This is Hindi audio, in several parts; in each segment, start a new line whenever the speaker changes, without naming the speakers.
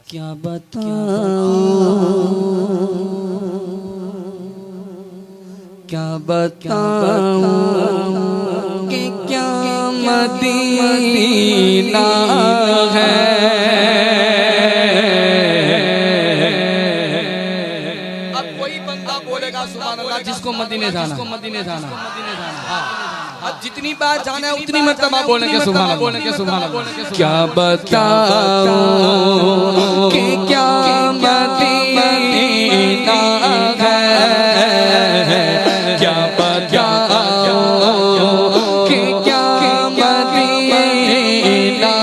क्या बताऊं कि क्या मदीना है। अब कोई बंदा बोलेगा सुभान अल्लाह जिसको मदीने जाना, अब जितनी बार जाना है उतनी मर्तबा बोलने के सुभान अल्लाह। क्या बताऊं कि क्या मदीना है, क्या बताऊं कि क्या मदीना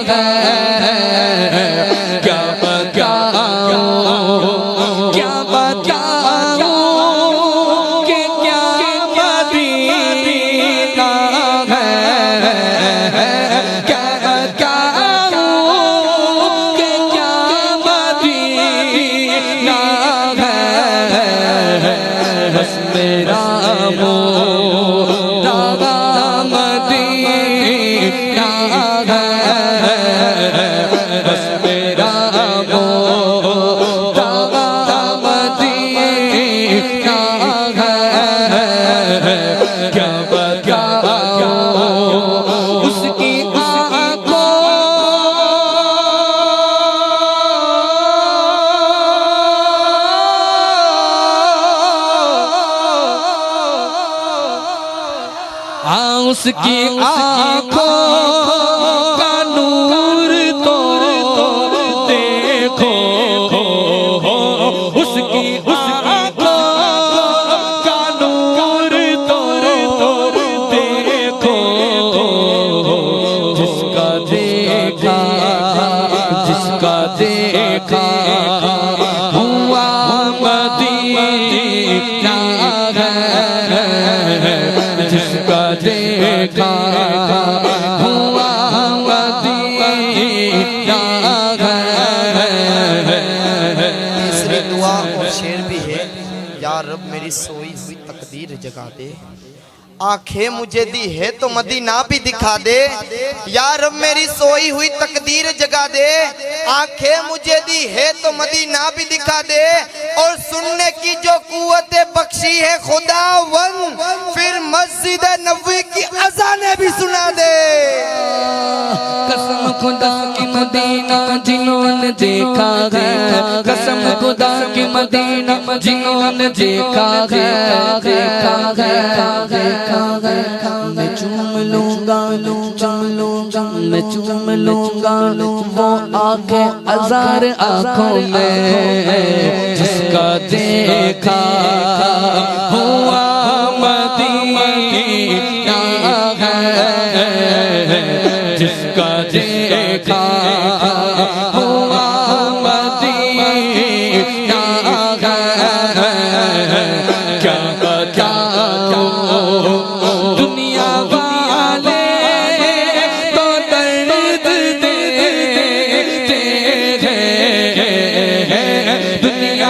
है, क्या बताऊं, क्या बताऊं कि क्या मदीना है, क्या बताऊं कि क्या मदीना है। बस मेरा मोरा मदीना है, बस मेरा मोरा मदीना है। क्या बताऊं उसकी उसकी आँखों का नूर तो देखो, उसकी आँखों का नूर तो देखो। जिसका देखा हुआ मदीना है, जिसका देखा हुआ मदीना है।
तीसरी दुआ और शेर भी है, या रब मेरी सोई हुई तकदीर जगा दे। आंखें मुझे दी है तो मदीना भी दिखा दे, या रब मेरी सोई हुई तकदीर जगा दे। आंखें मुझे दी है तो मदीना भी दिखा दे, और सुनने की जो कुव्वत बख्शी है खुदावन, फिर मस्जिद नबवी की अज़ानें भी सुना दे।
कसम खुदा की मदीना जिन्होंने देखा है, कसम खुदा की मदीना जिन्होंने देखा है, मैं चूम लूंगा, मैं चूम लूंगा वो आंखें हजार आंखों में, जिसका देखा हुआ मदीना है, जिसका देखा हुआ मदीना है। क्या बताऊं दुनिया वाले तो दर्द देते हैं, दुनिया वाले तो दर्द देते हैं,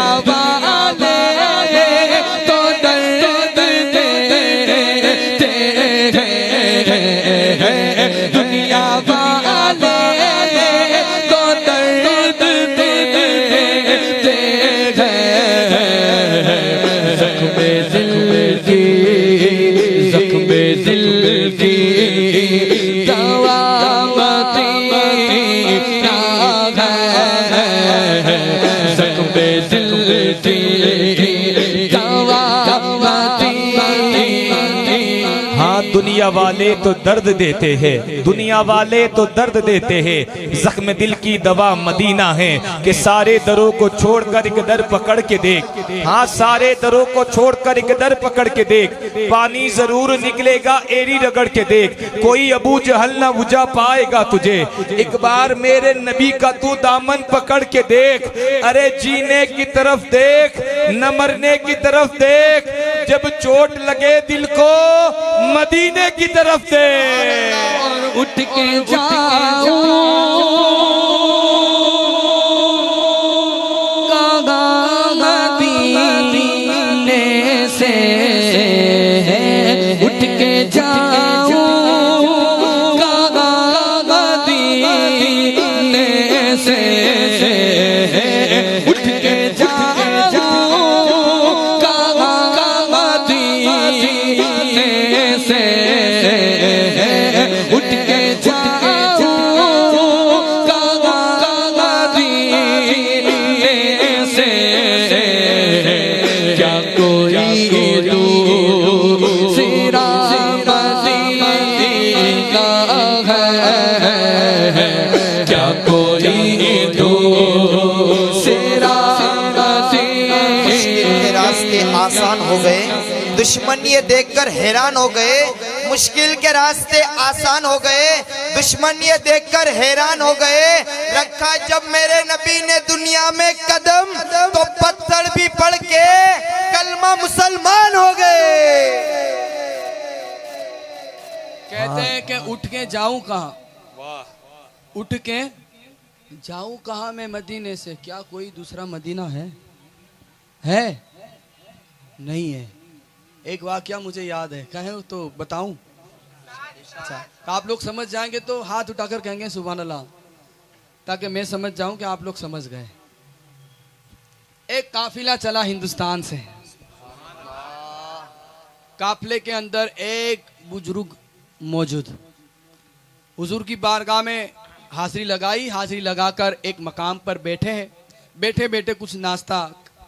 दुनिया वाले तो दर्द देते हैं। ज़ख्मे दिल की दवा मदीना है, ज़ख्मे दिल की दवा मदीना।
हाँ, दुनिया वाले तो दर्द देते हैं, दुनिया वाले तो दर्द देते हैं, जख्म दिल की दवा मदीना है। कि सारे दरों को छोड़कर एक दर पकड़ के देख, हाँ सारे दरों को छोड़कर एक दर पकड़ के देख, पानी जरूर निकलेगा एरी रगड़ के देख, कोई अबू जहल ना बुझा पाएगा तुझे। एक बार मेरे नबी का तू दामन पकड़ के देख, अरे जीने की तरफ देख न मरने की तरफ देख, जब चोट लगे दिल को मदीने की तरफ से
उठ के जाऊं मदीने से, उठ के जाऊं मदीने से।
दुश्मन ये देखकर हैरान हो गए, मुश्किल के रास्ते आसान हो गए। दुश्मन ये देखकर हैरान हो गए, रखा जब मेरे नबी ने दुनिया में कदम तो पत्थर भी पड़ के कलमा मुसलमान हो गए।
कहते हैं कि उठ के जाऊं कहाँ, उठ के जाऊं कहाँ मैं मदीने से, क्या कोई दूसरा मदीना है? नहीं है। एक वाकया मुझे याद है, कहें तो बताऊं? अच्छा, आप लोग समझ जाएंगे तो हाथ उठाकर कहेंगे सुभान अल्लाह, ताकि मैं समझ जाऊं कि आप लोग समझ गए। एक काफिला चला हिंदुस्तान से, काफिले के अंदर एक बुजुर्ग मौजूद, हुजूर की बारगाह में हाजिरी लगाई, हाजिरी लगाकर एक मकाम पर बैठे हैं। बैठे बैठे कुछ नाश्ता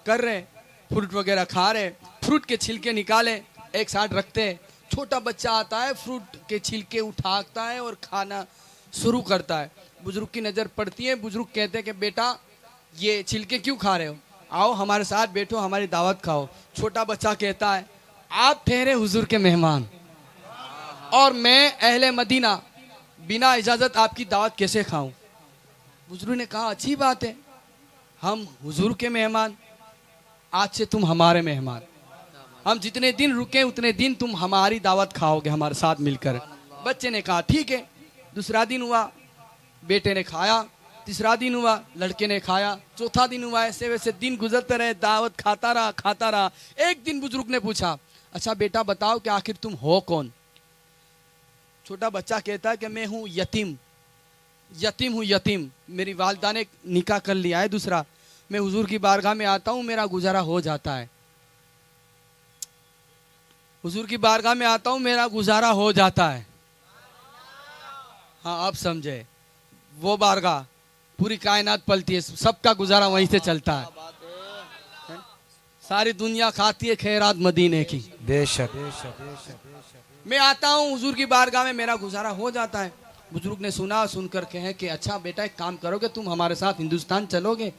कर रहे हैं, फ्रूट वगैरह खा रहे हैं। फ्रूट के छिलके निकाले एक साथ रखते हैं। छोटा बच्चा आता है, फ्रूट के छिलके उठाता है और खाना शुरू करता है। बुजुर्ग की नज़र पड़ती है, बुजुर्ग कहते हैं कि बेटा ये छिलके क्यों खा रहे हो, आओ हमारे साथ बैठो, हमारी दावत खाओ। छोटा बच्चा कहता है आप ठहरे हुजूर के मेहमान और मैं अहले मदीना, बिना इजाज़त आपकी दावत कैसे खाऊं? बुजुर्ग ने कहा अच्छी बात है, हम हुजूर के मेहमान, आज से तुम हमारे मेहमान, हम जितने दिन रुके उतने दिन तुम हमारी दावत खाओगे हमारे साथ मिलकर। बच्चे ने कहा ठीक है। दूसरा दिन हुआ, बेटे ने खाया। तीसरा दिन हुआ, लड़के ने खाया। चौथा दिन हुआ, ऐसे वैसे दिन गुजरते रहे, दावत खाता रहा। एक दिन बुजुर्ग ने पूछा अच्छा बेटा बताओ कि आखिर तुम हो कौन? छोटा बच्चा कहता है कि मैं हूँ यतीम हूँ, यतीम। मेरी वालिदा ने निकाह कर लिया है दूसरा, मैं हुजूर की बारगाह में आता हूँ, मेरा गुजारा हो जाता है। हुजूर की बारगाह में आता हूँ, मेरा गुजारा हो जाता है। हाँ अब समझे, वो बारगाह पूरी कायनात पलती है, सबका गुजारा वहीं से चलता है। सारी दुनिया खाती है खैरात मदीने की।
बेशक।
मैं आता हूँ हुजूर की बारगाह में, मेरा गुजारा हो जाता है। बुजुर्ग ने सुनकर कहे कि अच्छा बेटा एक काम करोगे, तुम हमारे साथ हिंदुस्तान चलोगे?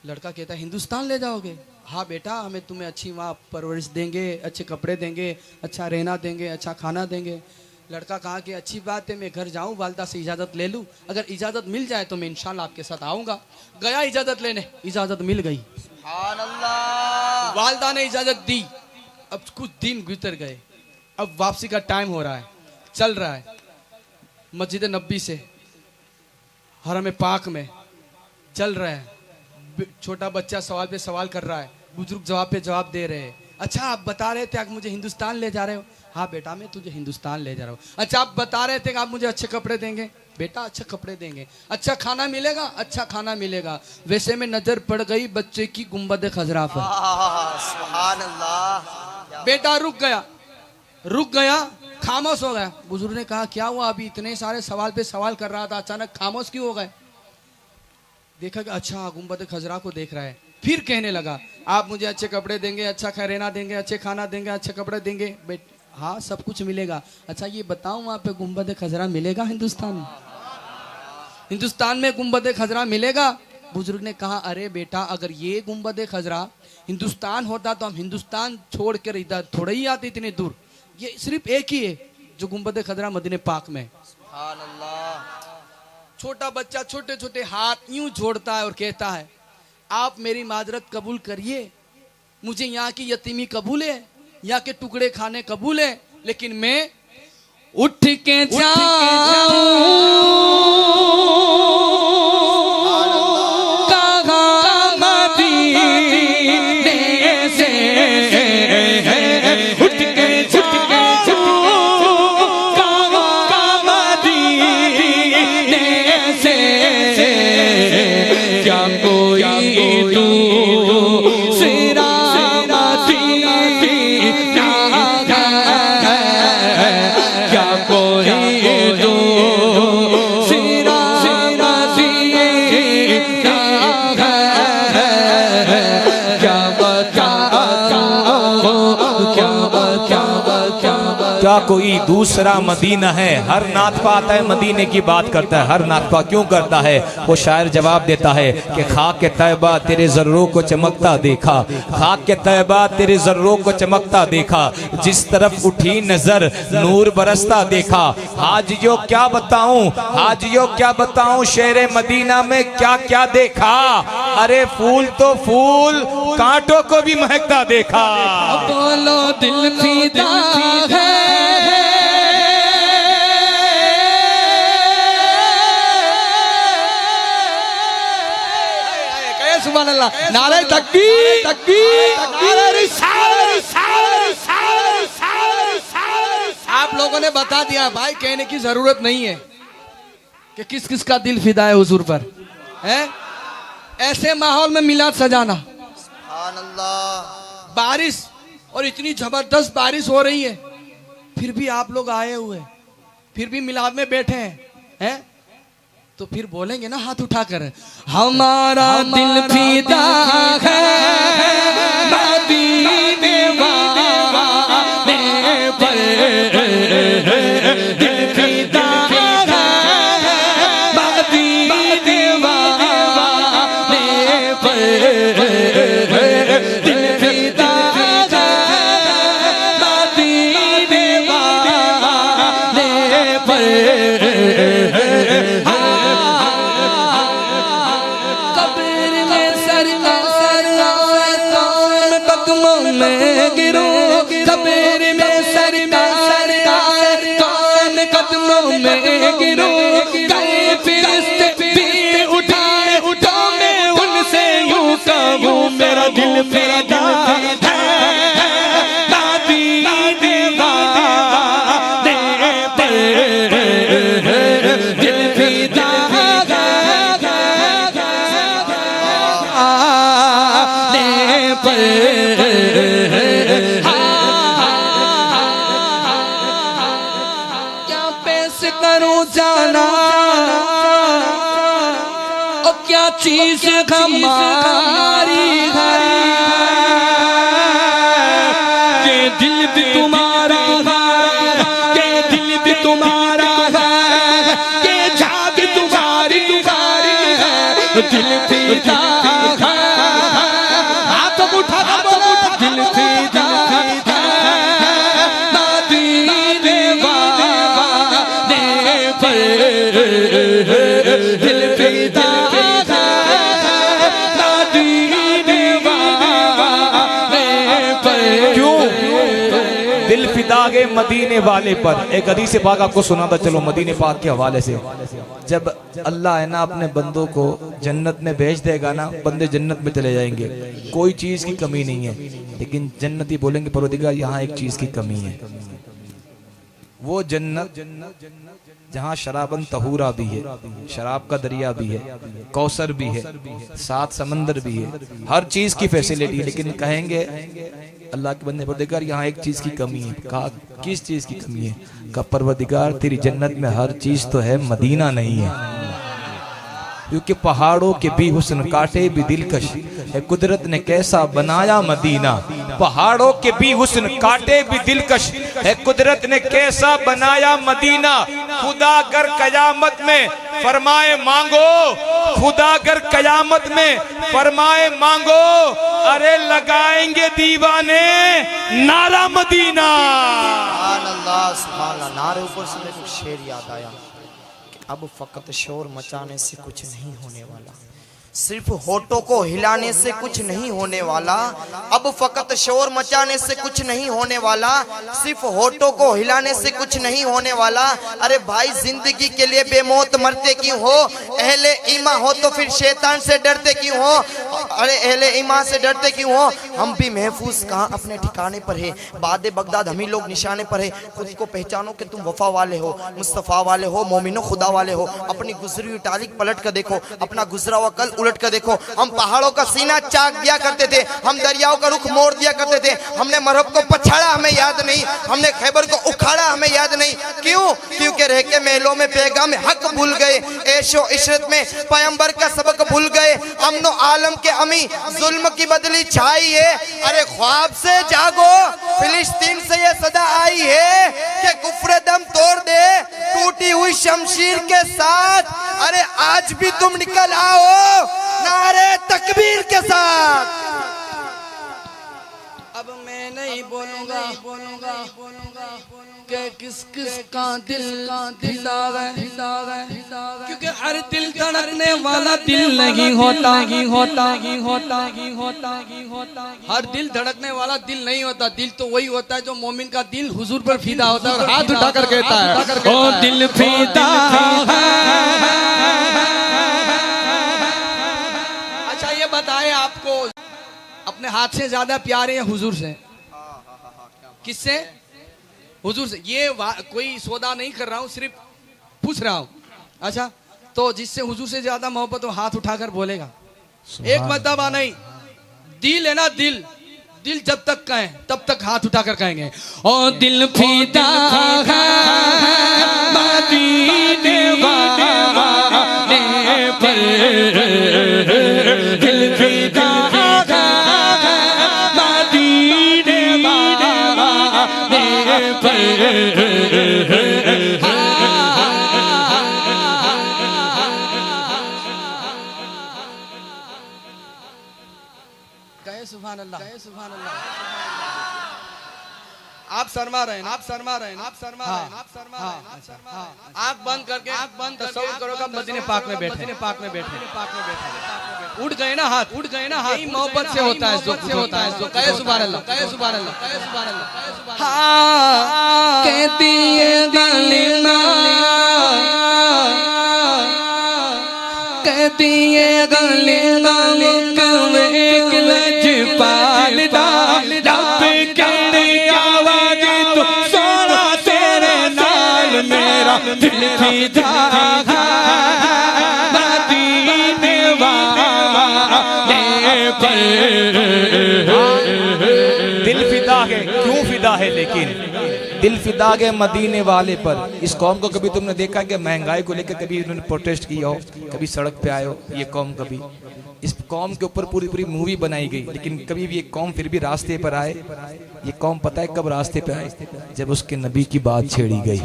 लड़का कहता है हिंदुस्तान ले जाओगे? हाँ बेटा, हमें तुम्हें अच्छी वहाँ परवरिश देंगे, अच्छे कपड़े देंगे, अच्छा रहना देंगे, अच्छा खाना देंगे। लड़का कहा कि अच्छी बात है, मैं घर जाऊँ, वालिदा से इजाज़त ले लूँ, अगर इजाज़त मिल जाए तो मैं इंशाल्लाह आपके साथ आऊँगा। गया इजाज़त लेने, इजाज़त मिल गई। वालिदा ने इजाज़त दी। अब कुछ दिन गुजर गए, अब वापसी का टाइम हो रहा है, चल रहा है। मस्जिद नबी से हरम पाक में चल रहे हैं। छोटा बच्चा सवाल पे सवाल कर रहा है, बुजुर्ग जवाब पे जवाब दे रहे हैं। अच्छा आप बता रहे थे आप मुझे हिंदुस्तान ले जा रहे हो? हाँ बेटा मैं तुझे हिंदुस्तान ले जा रहा हूँ। अच्छा आप बता रहे थे कि आप मुझे अच्छे कपड़े देंगे? बेटा अच्छे कपड़े देंगे। अच्छा खाना मिलेगा? अच्छा खाना मिलेगा। वैसे में नजर पड़ गई बच्चे की गुंबद खजरा पर।
सुभान अल्लाह।
बेटा रुक गया, खामोश हो गया। बुजुर्ग ने कहा क्या हुआ, अभी इतने सारे सवाल पे सवाल कर रहा था, अचानक खामोश क्यों हो गए? देखा कि अच्छा गुंबद खजरा को देख रहा है। फिर कहने लगा आप मुझे अच्छे कपड़े देंगे, अच्छा रहना देंगे, अच्छे खाना देंगे, अच्छे कपड़े देंगे? हाँ सब कुछ मिलेगा। अच्छा ये बताऊं वहाँ पे गुंबद खजरा मिलेगा हिंदुस्तान में? हिंदुस्तान में गुंबद खजरा मिलेगा? बुजुर्ग ने कहा अरे बेटा अगर ये गुंबद खजरा हिंदुस्तान होता तो हम हिंदुस्तान छोड़ कर इधर थोड़ा ही आते इतने दूर। ये सिर्फ एक ही है जो गुंबद खजरा मदीने पाक में।
सुभान अल्लाह।
छोटा बच्चा छोटे छोटे हाथ यूं जोड़ता है और कहता है आप मेरी माजरत कबूल करिए, मुझे यहाँ की यतीमी कबूल है, यहाँ के टुकड़े खाने कबूल है, लेकिन मैं उठ के सिरा
खुदा कोई दूसरा मदीना है। हर नातपा आता है मदीने की बात करता है, हर नातपा क्यों करता है? वो शायर जवाब देता है कि खाक के तैबा तेरे जर्रों को चमकता देखा, खाक के तैबा तेरे जर्रों को चमकता देखा, जिस तरफ उठी नजर नूर बरसता देखा। हाजियों क्या बताऊं, हाजियों क्या बताऊं, शेरे मदीना में क्या क्या देखा। अरे फूल तो फूल, कांटों को भी महकता देखा।
बोलो दिल फिदा है, सुभान अल्लाह, नारे तकबीर तकबीर, नारे रिसालत। आप लोगों ने बता दिया भाई, कहने की जरूरत नहीं है कि किस किस का दिल फिदा है हुजूर पर, है? ऐसे माहौल में मिलाद सजाना,
सुभान अल्लाह।
बारिश, और इतनी जबरदस्त बारिश हो रही है, फिर भी आप लोग आए हुए, फिर भी मिलाद में बैठे हैं? तो फिर बोलेंगे ना हाथ उठाकर, हमारा दिल फिदा है मदीने वाले पर, दिल फिदा है मदीने वाले पर, दिल फिदा है मदीने वाले पर। मेरा दिल फिदा है मदीने वाले पर, दिल फिदा है पर। क्या पेश करूं जाना, और क्या चीज हमारी है, के दिल भी तुम्हारा है, के दिल भी तुम्हारा है, के जाग तुम्हारी है, दिल फिदा है। हाथ उठा दिल फिदा है मदीने वाले पर, दिल फिदा
दिल फिदागे मदीने वाले पर। एक हदीस पाक आपको सुनाता चलो मदीने पाक के हवाले से। जब अल्लाह है ना अपने बंदों को जन्नत में भेज देगा ना, बंदे जन्नत में चले जाएंगे, कोई चीज की कमी नहीं है, लेकिन जन्नती बोलेंगे परवरदिगार यहाँ एक चीज की कमी है। वो जन्नत जहाँ शराबन तहूरा भी है, शराब का दरिया भी है, कौसर भी है, सात समंदर भी है, हर चीज की फैसिलिटी, लेकिन कहेंगे अल्लाह के बंदे परवरदिगार यहाँ एक चीज की कमी है। कहा किस चीज की कमी है? कहा परवरदिगार तेरी जन्नत में हर चीज तो है, मदीना नहीं है। क्योंकि पहाड़ों के भी हुस्न काटे भी दिलकश है, कुदरत ने कैसा बनाया मदीना। पहाड़ों के भी हुस्न काटे भी दिलकश है, कुदरत ने कैसा बनाया मदीना। खुदा अगर कयामत में फरमाए मांगो, खुदा अगर कयामत में फरमाए मांगो, अरे लगाएंगे दीवाने नारा मदीना।
सुभान अल्लाह, सुभान अल्लाह। नारे ऊपर से मेरे को शेर याद आया, अब फकत शोर मचाने से कुछ नहीं होने वाला, सिर्फ होठों को हिलाने से कुछ नहीं होने वाला। अब फकत शोर मचाने से कुछ नहीं होने वाला, सिर्फ होठों को हिलाने से कुछ नहीं होने वाला। अरे भाई जिंदगी के लिए बेमौत मरते क्यों हो? अहले ईमान हो तो फिर शैतान से डरते क्यों हो? अरे अहले ईमान से डरते क्यों हो? हम भी महफूज कहाँ अपने ठिकाने पर है, बाद बगदाद हम ही लोग निशाने पर है। खुद को पहचानो कि तुम वफा वाले हो, मुस्तफ़ा वाले हो, मोमिनो खुदा वाले हो। अपनी गुजरी हुई तारीख पलट कर देखो, अपना गुजरा हुआ कल उलट कर देखो, हम पहाड़ों का सीना चाक दिया करते थे, हम दरियाओं का रुख मोड़ दिया करते थे, हमने मरहब को पछाड़ा हमें याद नहीं, हमने खैबर को उखाड़ा हमें याद नहीं। क्यों? क्योंकि रह के महलों में पैगाम हक भूल गए, ऐशो इशरत में पैगंबर का सबक भूल गए। अमनो आलम के अमी जुल्म की बदली छाई है। अरे ख्वाब से जागो, फिलिस्तीन से ये सदा आई है कि कुफ्र दम तोड़ दे टूटी हुई शमशीर के साथ। अरे आज भी तुम निकल आओ नारे तकबीर के साथ।
अब मैं नहीं बोलूंगा कि किस किस का दिल क्योंकि हर दिल धड़कने वाला दिल नहीं होता। हर दिल धड़कने वाला दिल नहीं होता। दिल तो वही होता है जो मोमिन का दिल हुजूर पर फीदा होता है और हाथ उठाकर कहता है ओ दिल फीदा। अच्छा ये बताएं, आपको अपने हाथ से ज्यादा प्यारे हैं हुजूर से? किससे? हुजूर से। ये कोई सौदा नहीं कर रहा हूँ, सिर्फ पूछ रहा हूँ। अच्छा, तो जिससे हुजूर से ज्यादा मोहब्बत हो हाथ उठाकर बोलेगा। एक मर्तबा नहीं, दिल है ना, दिल जब तक कहें तब तक हाथ उठाकर कहेंगे ओ दिल फीदा मदीने वाले पर, दिल फीदा मदीने वाले पर। सुभान अल्लाह, सुभान अल्लाह। आप शर्मा रहे हैं, आंख बंद करके तसव्वुर करो कि मदीने पाक में बैठे। उठ गए ना हाथ, यही मोहब्बत से होता है, जो कहे सुभान अल्लाह, कहे सुभान अल्लाह, कहे सुभान अल्लाह। हाँ कहती है गलीना, कहती है गलीना पालदा रब कहते आवाज तो सोना तेरे नाल मेरा दिल फीदा मदीने वाले पर।
दिल फिदा है, क्यों फिदा है? लेकिन दिल फिदा है मदीने वाले पर। इस कौम को कभी तुमने देखा कि महंगाई को लेकर कभी उन्होंने प्रोटेस्ट किया हो, कभी सड़क पे आए हो? ये कौम कभी, इस कौम के ऊपर पूरी मूवी बनाई गई, लेकिन कभी भी ये कौम फिर भी रास्ते पर आए? ये कौम पता है कब रास्ते पे आए? जब उसके नबी की बात छेड़ी गई,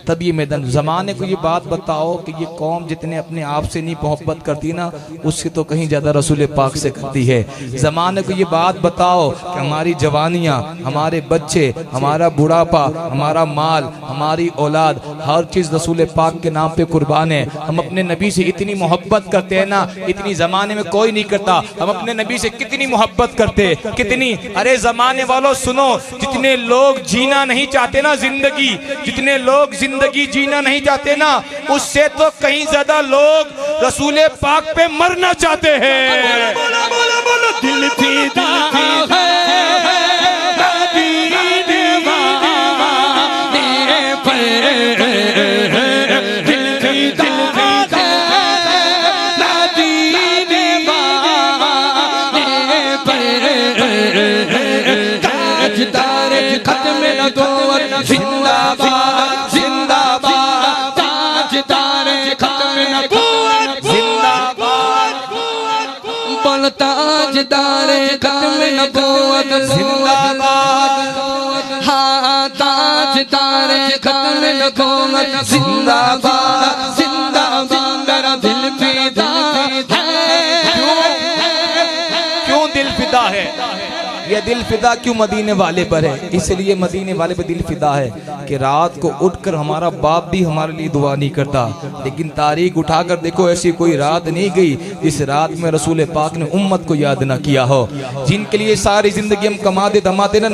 तब ये मैदान। जमाने को ये बात बताओ कि ये कौम जितने अपने आप से नहीं मोहब्बत करती ना, उससे तो कहीं ज्यादा रसूल पाक से करती है। जमाने को ये बात बताओ कि हमारी जवानियां, हमारे बच्चे, हमारा बुढ़ापा, हमारा माल, हमारी औलाद, हर चीज रसूल पाक के नाम पे कुर्बान है। हम अपने नबी से इतनी मोहब्बत करते हैं ना, इतनी जमाने में कोई नहीं करता। हम अपने नबी से कितनी मोहब्बत करते, कितनी। अरे जमाने वालों सुनो, जितने लोग जीना नहीं चाहते ना जिंदगी, जितने लोग जिंदगी जीना नहीं चाहते ना, उससे तो कहीं ज्यादा लोग रसूल पाक पे मरना चाहते हैं। बोलो बोलो बोलो, दिल फीदा है
जिंदाबाद जिंदाबाद, ताजदारे खत्म नबूवत जिंदाबाद, बोल ताजदारे खत्म नबूवत जिंदाबाद। हाँ ताजदारे खत्म नबूवत जिंदाबाद, जिंदाबाद। मेरा दिल फिदा है।
क्यों दिल फिदा है? ये दिल फिदा क्यों मदीने वाले पर है? इसलिए मदीने वाले पर दिल फिदा है कि रात को उठकर हमारा बाप भी हमारे लिए दुआ नहीं करता, लेकिन तारीख उठाकर देखो ऐसी कोई रात नहीं गई जिस रात में रसूल पाक ने उम्मत को याद ना किया हो। जिनके लिए सारी जिंदगी हम कमाते धमाते ना,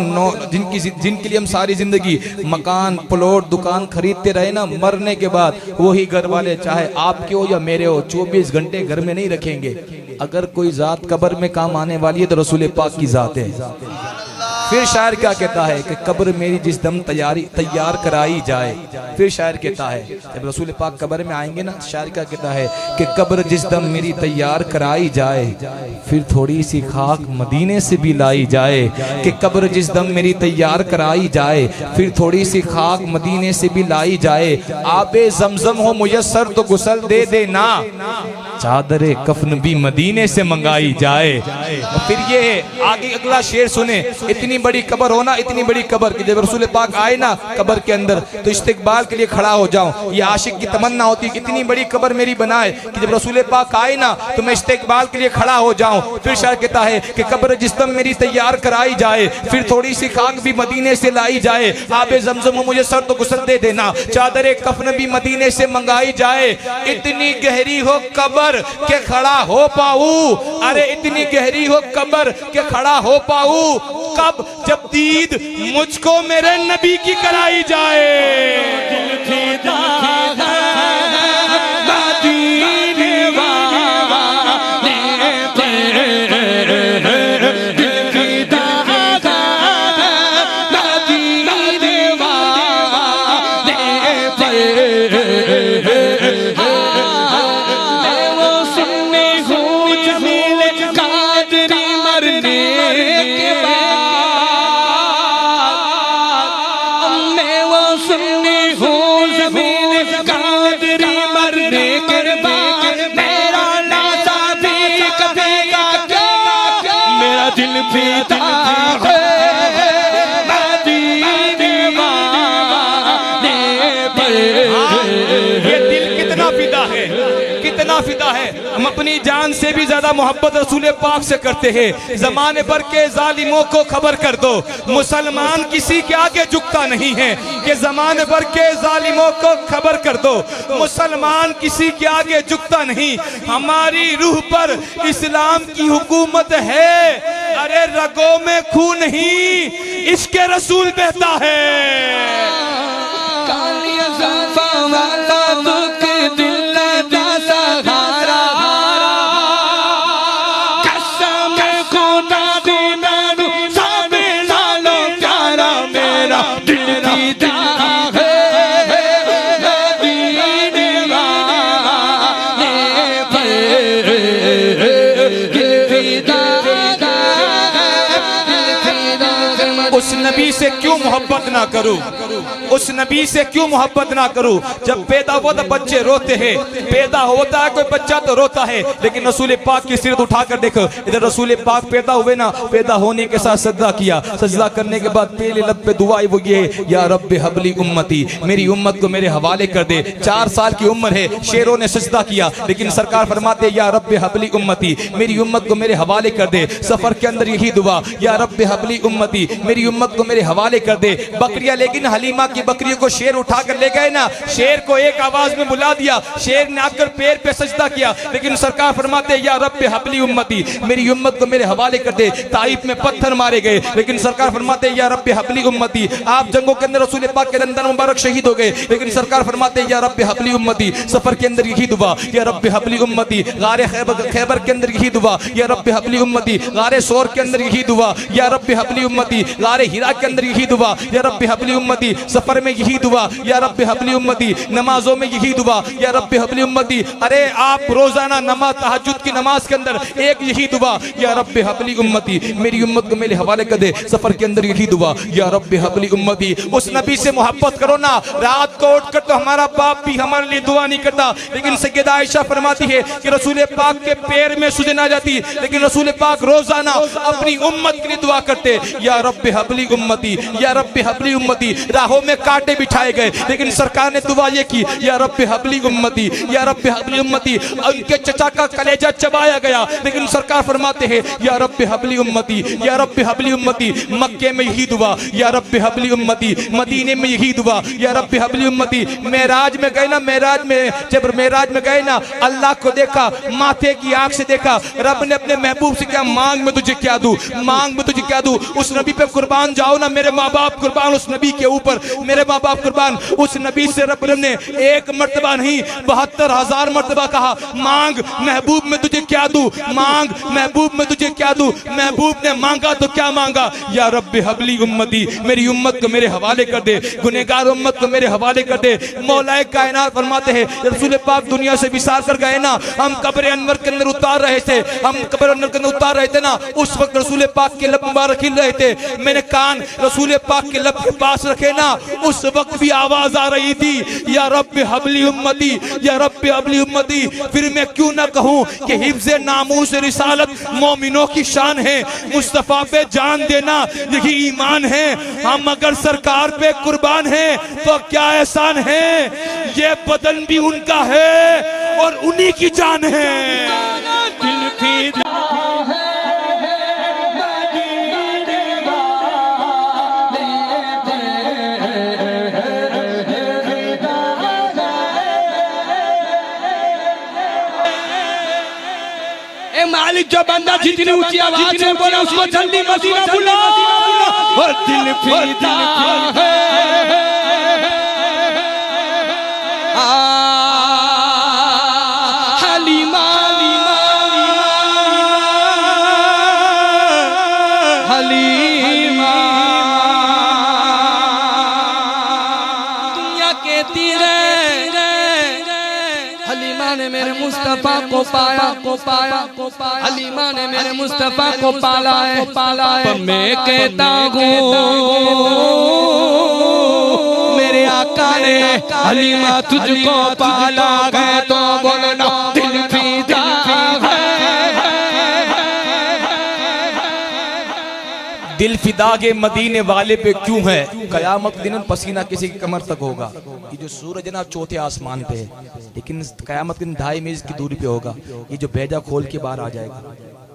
जिनके लिए हम सारी जिंदगी मकान प्लॉट दुकान खरीदते रहे ना, मरने के बाद वही घर वाले चाहे आपके हो या मेरे हो 24 घंटे घर में नहीं रखेंगे। अगर कोई जात कब्र में काम आने वाली है तो रसूल पाक की जात है। फिर शायर क्या कहता है कि कब्र मेरी जिस दम तैयार कराई जाए। फिर शायर कहता है जब रसूल पाक कब्र में आएंगे ना, शायर क्या कहता है कि कब्र जिस दम मेरी तैयार कराई जाए, फिर थोड़ी सी खाक मदीने से भी लाई जाए। कि कब्र जिस दम मेरी तैयार कराई जाए, फिर थोड़ी सी खाक मदीने से भी लाई जाए। आबे जमजम हो मुयस्सर तो गुसल दे देना, चादरे कफन भी मदीने से मंगाई जाए। फिर ये आगे अगला शेर सुने, इतनी बड़ी कब्र होना, इतनी बड़ी कब्र कि जब रसूल पाक आए ना कब्र के अंदर तो इस्तिकबाल के लिए खड़ा हो जाऊं। ये आशिक की तमन्ना होती है कि इतनी बड़ी कब्र मेरी बनाए कि जब रसूल पाक आए ना तो मैं इस्तिकबाल के लिए खड़ा हो जाऊं। फिर शायर कहता है कि कब्र जिस दम मेरी तैयार कराई जाए, फिर थोड़ी सी खाक भी मदीने से लाई जाए। आबे जमजम हो मुझे सर तो गुस्ल दे देना, चादरे कफन भी मदीने से मंगाई जाए। इतनी गहरी हो कब्र के खड़ा हो पाऊं, अरे इतनी गहरी हो कब्र के खड़ा हो पाऊं, कब जब दीद मुझको मेरे नबी की कराई जाए। फिदा है, हम अपनी जान से भी ज्यादा मोहब्बत रसूल पाक से करते हैं। जमाने भर के जालिमों को खबर कर दो, मुसलमान किसी के आगे झुकता नहीं है। कि जमाने भर के जालिमों को खबर कर दो, मुसलमान किसी के आगे झुकता नहीं। हमारी रूह पर इस्लाम की हुकूमत है, अरे रगों में खून नहीं इसके रसूल बहता है। उस नबी से क्यों मोहब्बत ना करूं, उस नबी से क्यों मोहब्बत ना करूं। जब पैदा हुआ तो बच्चे रोते हैं, पैदा होता है कोई बच्चा तो रोता है, लेकिन रसूल पाक की सीरत उठाकर देखो। इधर रसूल पाक पैदा हुए ना, पैदा होने के साथ सजदा किया, सजदा करने के बाद पहले लब पे दुआ वो ये है, या रब्बे हबली उम्मती, मेरी उम्मत को मेरे हवाले कर दे। 4 साल की उम्र है, शेरों ने सजदा किया, लेकिन सरकार फरमाते या रब्बे हबली उम्मती, मेरी उम्मत को मेरे हवाले कर दे। सफर के अंदर यही दुआ, या रब्बे हबली उम्मती, मेरी उम्मत को मेरे हवाले कर दे। बकरियां, लेकिन हलीमा की बकरियों को शेर उठाकर ले गए ना, शेर को एक आवाज में बुला दिया, शेर ने आकर पैर पे सजदा किया, लेकिन सरकार फरमाते या रब्बे हबली उम्मती, मेरी उम्मत को मेरे हवाले कर दे। ताइफ में पत्थर मारे गए, लेकिन सरकार फरमाते या रब्बे हबली उम्मती। आप जंगों के अंदर रसूल पाक के दंदन मुबारक शहीद हो गए, लेकिन सरकार फरमाते या रब्बे हबली उम्मती। सफर के अंदर यही दुआ, या रब्बे हबली उम्मती। गारे खैबर के अंदर यही दुआ, या रब्बे हबली उम्मती। गारे सोर के अंदर यही दुआ, या रब्बे हबली उम्मती। गारे हिरा के अंदर यही दुआ, या रब्बे हबली उम्मती। सफर में यही दुआ, या रब्बे हबली उम्मती। नमाजों में यही दुआ, या रब्बे हबली उम्मती। अरे आप रोजाना नमाज तहज्जुद की नमाज के अंदर एक यही दुआ, या रब्बे हबली उम्मती, मेरी उम्मत को मेरे हवाले कर दे। सफर के अंदर यही दुआ, या रब्बे हबली उम्मती। उस नबी से मोहब्बत करो ना। रात को उठकर तो हमारा बाप भी हमारे लिए दुआ नहीं करता, लेकिन सैयदा आयशा फरमाती है कि रसूल पाक के पैर में सुजन आ जाती, लेकिन रसूल पाक रोजाना अपनी उम्मत के लिए दुआ करते, या रब्बे हबली उम्मती, या रब्बे हबली उम्मती। राहों में कांटे बिठाए गए, लेकिन सरकार ने दुआ ये की, या रब्बे हबली उम्मती, या रब्बे हबली उम्मती। उनके चचा का कलेजा चबाया गया, लेकिन सरकार फरमाते हैं या रब्बे हबली उम्मती, या रब्बे हबली उम्मती। मक्के में यही दुआ, या रब्बे हबली उम्मती। मदीने में यही दुआ, या रब्बे हबली उम्मती। मेराज में गए ना, मेराज में जब मेराज में गए ना, अल्लाह को देखा, माथे की आंख से देखा। रब ने अपने महबूब से क्या मांग में तुझे क्या दूं, मांग में तुझे कह दूं, उस नबी पे कुर्बान जाओ ना, मेरे माँ बाप कुर्बान उस नबी के ऊपर, मेरे माँ बाप कुर्बान उस नबी से। रब ने एक मर्तबा नहीं 72,000 मर्तबा कहा, मांग महबूब में तुझे क्या दूं, मांग महबूब में तुझे क्या दूं। महबूब ने मांगा तो क्या मांगा, या रब्बी हबली उम्मती, मेरी उम्मत को मेरे हवाले कर दे, गुनहगार उम्मत को मेरे हवाले कर दे। मौलाए कायनात फरमाते हैं, रसूल पाक दुनिया से विसार कर गए ना, हम कब्र अनवर के अंदर उतार रहे थे, हम कब्र अनवर के अंदर उतार रहे थे ना, उस वक्त रसूल पाक के लब मुबारक हिल रहे थे, मैंने कान रसूल पाक के लब के पास रखे ना, उस वक्त भी आवाज आ रही थी, या रब्बी हबली उम्मती, या रब्बी हबली उम्मती। फिर मैं क्यों ना कहूं कि हिफ्ज़े नामूस रिसालत मोमिनों की शान है, मुस्तफा पे जान देना यही ईमान है। हम अगर सरकार पे कुर्बान हैं तो क्या एहसान है, ये बदन भी उनका है और उन्हीं की जान है। दिल फिदा
मालिक, जो बंदा जितनी ऊंची आवाज से बोला उसको जल्दी मदीना बुलाओ। और दिल फिदा है हलीमा, हलीमा दुनिया के तीरे हलीमा ने मेरे मुस्तफा को पाया, हलीमा ने मेरे मुस्तफा को पाला है। मैं कहता हूँ मेरे आका ने हलीमा तुझको पाला है, तो बोलना दिल फिदा है।
दिल फिदा के मदीने वाले पे क्यों है, कयामत दिन पसीना किसी की कमर तक होगा। ये जो सूरज है ना चौथे आसमान पे है, लेकिन कयामत के दिन 2.5 मील की दूरी पे होगा। ये जो बेजा खोल के बाहर आ जाएगा,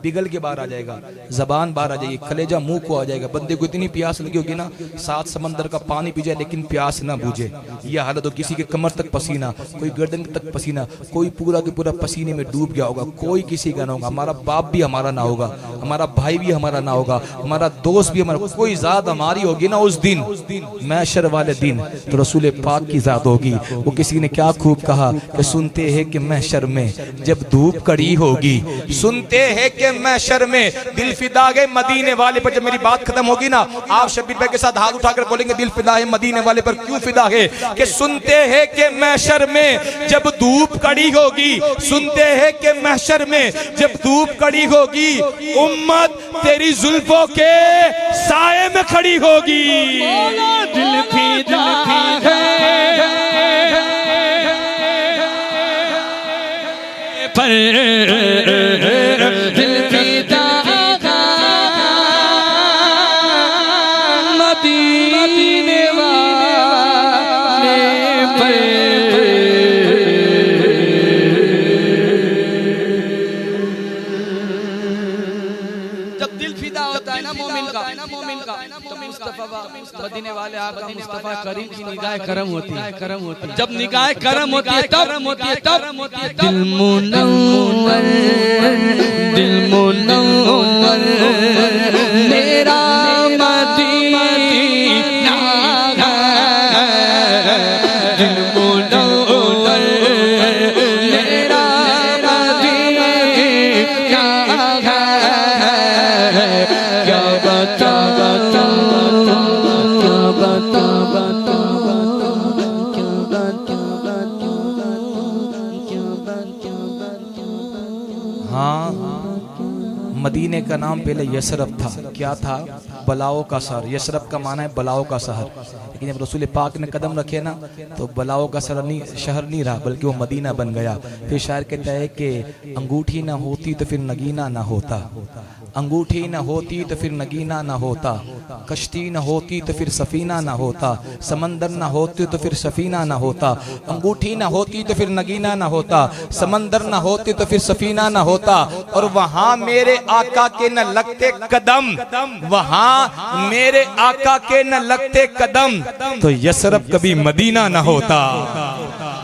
पिघल के बाहर आ जाएगा, जबान बाहर आ जाएगी, कलेजा मुंह को आ जाएगा। बंदे को इतनी प्यास लगी होगी ना, 7 समंदर का पानी पी जाए लेकिन प्यास ना बुझे। यह हालत हो, किसी के कमर तक पसीना, कोई गर्दन तक पसीना, कोई पूरा के पूरा पसीने में डूब गया होगा, कोई किसी का ना होगा। हमारा बाप भी हमारा ना होगा, हमारा भाई भी हमारा ना होगा, हमारा दोस्त भी हमारा, कोई जात हमारी होगी ना उस दिन, महशर वाले दिन, तो रसूल पाक की जात होगी। वो किसी ने क्या खूब कहा कि सुनते हैं कि महशर में जब धूप कड़ी होगी, सुनते हैं कि महशर में दिल फिदा गए मदीने वाले पर। जब मेरी बात खत्म होगी ना, आप शबीर भाई के साथ हाथ उठाकर बोलेंगे दिल फिदा है मदीने वाले पर। क्यों फिदा है कि सुनते हैं कि महशर में जब धूप कड़ी होगी, सुनते हैं कि महशर में जब धूप कड़ी होगी, उम्मत तेरी जुल्फों के साए में खड़ी होगी।
दिल फिदा है पर दिल फिदा मदीने वाले पर। जब दिल फिदा होता है ना मोमिन का, तो मुस्तफा मदीने वाले आका मुस्तफा करीम की निगाह करम होती है। जब निगाह करम होती है तब दिल मुनव्वर, दिल मुनव्वर मेरा मदीना है, दिल मुनव्वर मेरा मदीना है। क्या बता
मदीने का नाम पहले यसरब था। क्या था? बलाओं का शहर। यसरब का माना है बलाओं का शहर। लेकिन जब रसूल पाक ने कदम रखे ना, तो बलाओं का शहर नहीं रहा, बल्कि वो मदीना बन गया। फिर शायर कहता है कि अंगूठी ना होती तो फिर नगीना ना होता, अंगूठी ना होती तो फिर नगीना ना होता, कश्ती ना होती तो फिर सफीना ना होता, समंदर ना होती तो फिर सफीना ना होता, अंगूठी ना होती तो फिर नगीना ना होता, समंदर ना होती तो फिर सफीना ना होता। और वहां मेरे आका के न लगते कदम, वहां मेरे आका के न लगते कदम, तो यसरब कभी मदीना ना होता।